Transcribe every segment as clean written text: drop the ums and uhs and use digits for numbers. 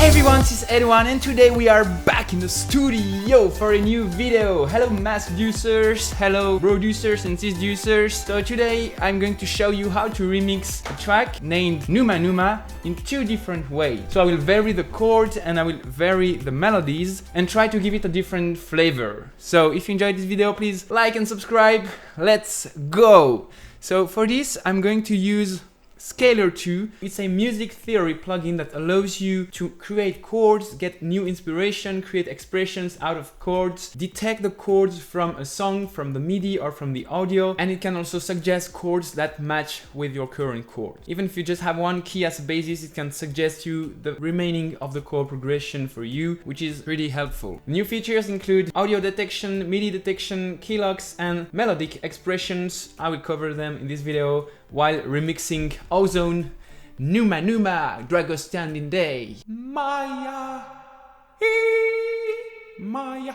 Hey everyone, this is EDWAN and today we are back in the studio for a new video. Hello mass producers, hello producers and cisducers. So today I'm going to show you how to remix a track named Numa Numa in two different ways. So I will vary the chords and I will vary the melodies and try to give it a different flavor. So if you enjoyed this video, please like and subscribe. Let's go! So for this I'm going to use Scalar 2. It's a music theory plugin that allows you to create chords, get new inspiration, create expressions out of chords, detect the chords from a song, from the Midi or from the audio, and it can also suggest chords that match with your current chord. Even if you just have one key as a basis, it can suggest you the remaining of the chord progression for you, which is really helpful. New features include audio detection, Midi detection, key locks, and melodic expressions. I will cover them in this video while remixing Ozone, Numa Numa, Dragostea Din Tei, Maya, Maya.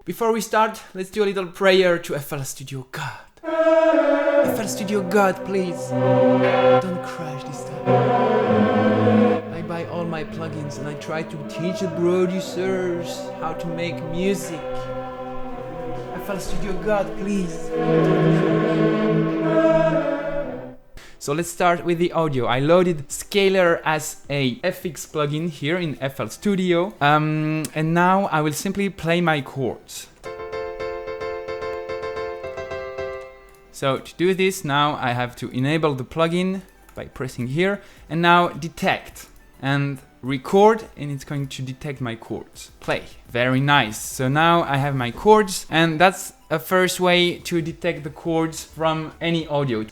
Before we start, let's do a little prayer to FL Studio God. FL Studio God, please, don't crash this time. I buy all my plugins and I try to teach the producers how to make music. FL Studio God, please. So let's start with the audio. I loaded Scalar as a FX plugin here in FL Studio. And now I will simply play my chords. So to do this, now I have to enable the plugin by pressing here and now detect and record, and it's going to detect my chords. Play. Very nice. So now I have my chords, and that's a first way to detect the chords from any audio.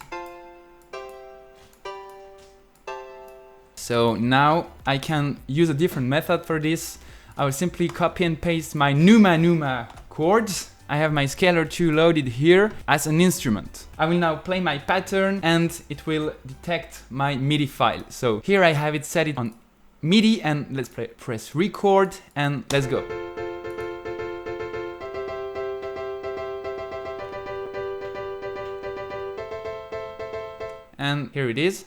So now I can use a different method for this. I will simply copy and paste my Numa Numa chords. I have my Scalar 2 loaded here as an instrument. I will now play my pattern and it will detect my Midi file. So here I have it set it on Midi, and let's press record and let's go. And here it is.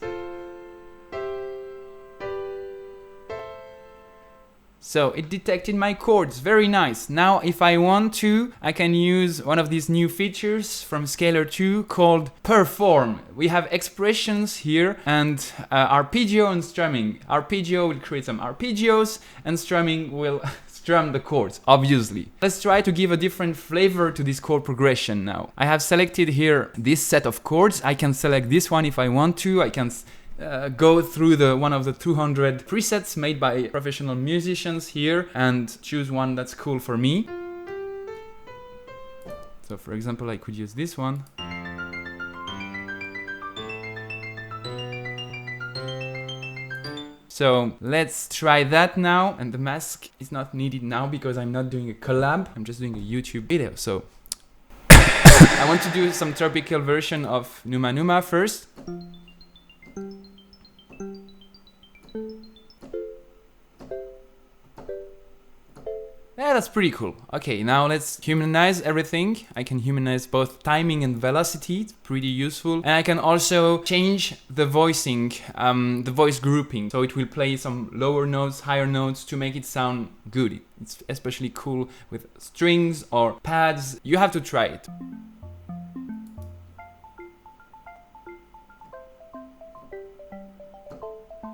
So it detected my chords, very nice. Now if I want to, I can use one of these new features from Scalar 2 called Perform. We have expressions here and arpeggio and strumming. Arpeggio will create some arpeggios and strumming will strum the chords, obviously. Let's try to give a different flavor to this chord progression now. I have selected here this set of chords. I can select this one if I want to. I can go through one of the 200 presets made by professional musicians here and choose one that's cool for me. So for example, I could use this one. So let's try that now, and the mask is not needed now because I'm not doing a collab, I'm just doing a YouTube video. So I want to do some tropical version of Numa Numa first. Yeah, that's pretty cool. Okay, now let's humanize everything. I can humanize both timing and velocity. It's pretty useful. And I can also change the voicing, the voice grouping. So it will play some lower notes, higher notes to make it sound good. It's especially cool with strings or pads. You have to try it.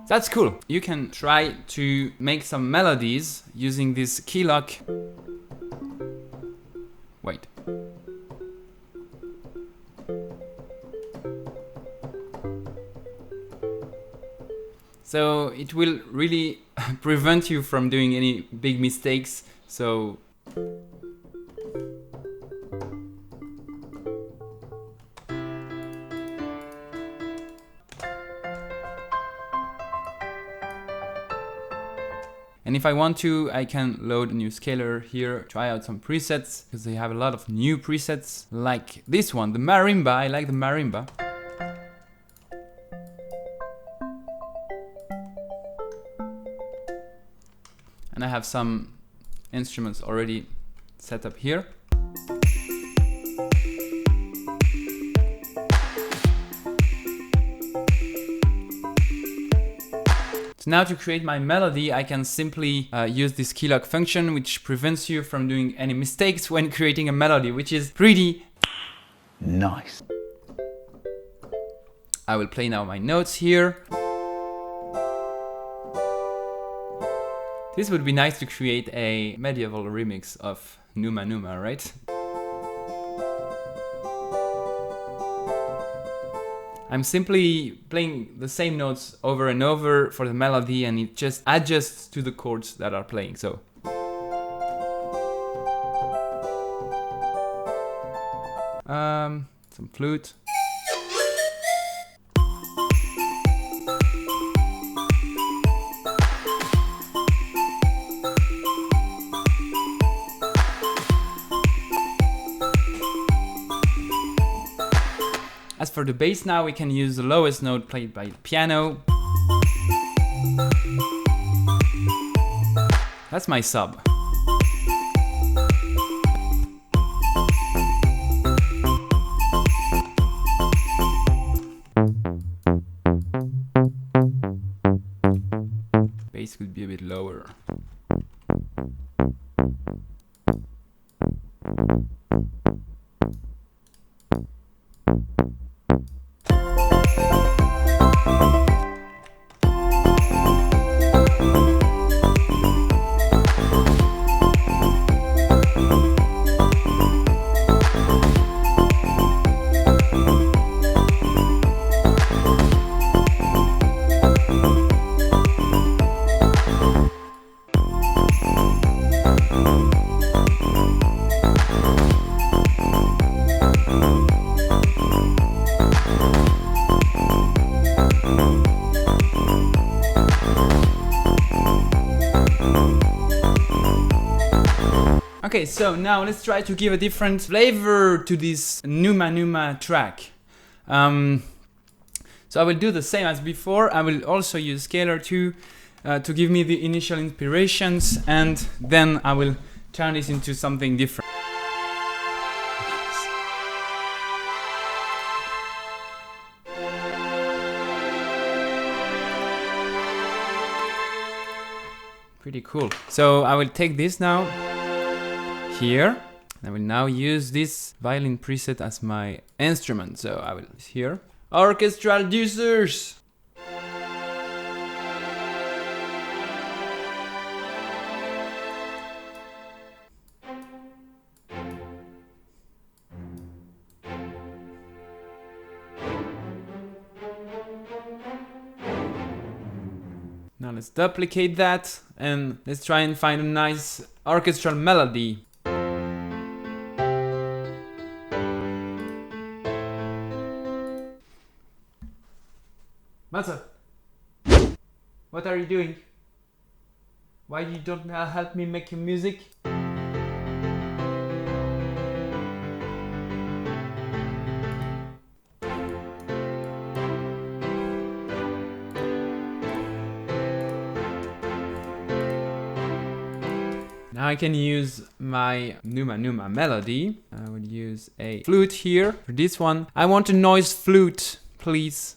That's cool. You can try to make some melodies using this key lock. Wait. So it will really prevent you from doing any big mistakes. So and if I want to, I can load a new scalar here, try out some presets, because they have a lot of new presets, like this one, the marimba. I like the marimba. And I have some instruments already set up here. So now to create my melody, I can simply use this keylog function, which prevents you from doing any mistakes when creating a melody, which is pretty nice. I will play now my notes here. This would be nice to create a medieval remix of Numa Numa, right? I'm simply playing the same notes over and over for the melody, and it just adjusts to the chords that are playing. So some flute. As for the bass now, we can use the lowest note played by the piano. That's my sub. Bass could be a bit lower. Okay, so now let's try to give a different flavor to this Numa Numa track. So I will do the same as before. I will also use scalar 2 to give me the initial inspirations, and then I will turn this into something different. Pretty cool. So I will take this now. Here, I will now use this violin preset as my instrument. So I will here. Orchestral users. Now let's duplicate that and let's try and find a nice orchestral melody. Matze, what are you doing? Why you don't help me make your music? Now I can use my Numa Numa melody. I will use a flute here. For this one, I want a noise flute, please.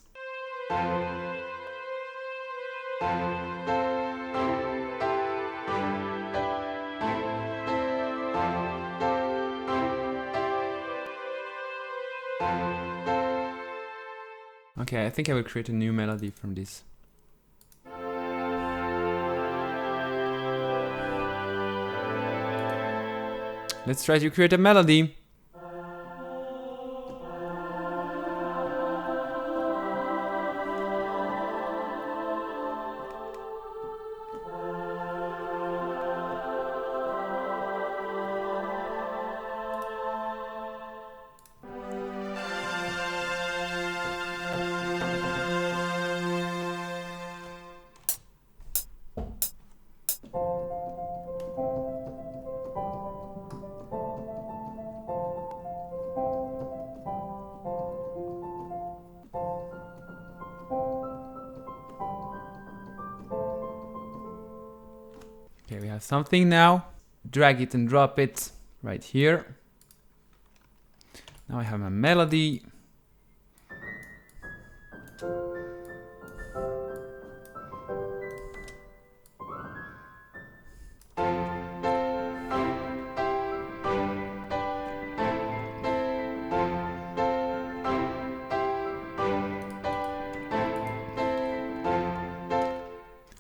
Okay, I think I will create a new melody from this. Let's try to create a melody. Okay, we have something now. Drag it and drop it right here. Now I have my melody.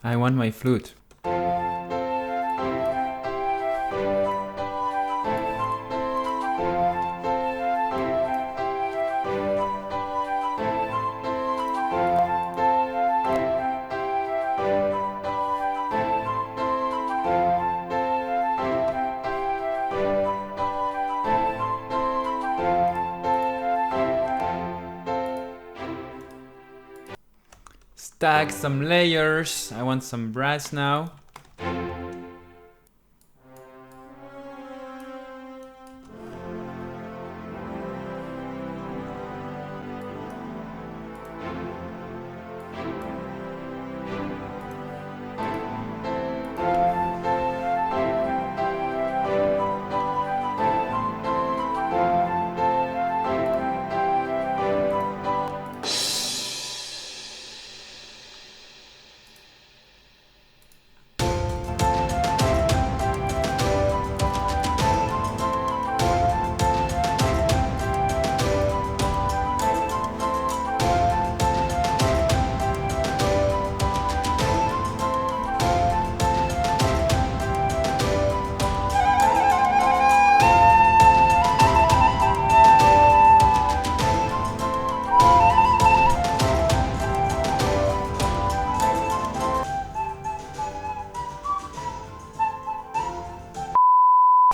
I want my flute. Stack some layers. I want some brass now.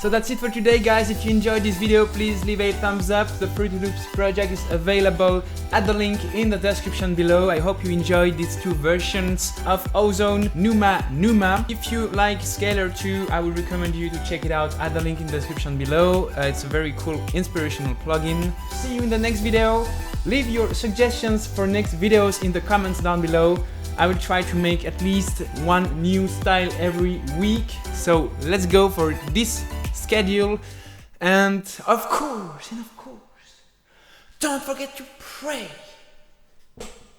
So that's it for today, guys. If you enjoyed this video, please leave a thumbs up. The Fruity Loops project is available at the link in the description below. I hope you enjoyed these two versions of Ozone Numa Numa. If you like Scalar 2, I would recommend you to check it out at the link in the description below. It's a very cool inspirational plugin. See you in the next video. Leave your suggestions for next videos in the comments down below. I will try to make at least one new style every week. So let's go for this schedule. And of course, don't forget to pray.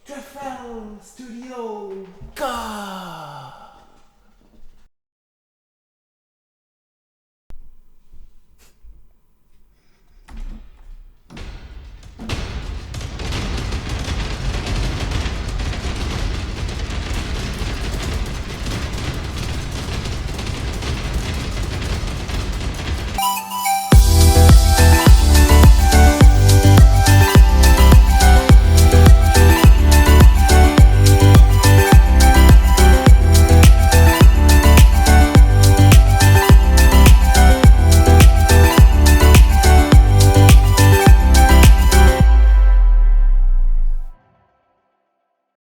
Tropical Studio, God.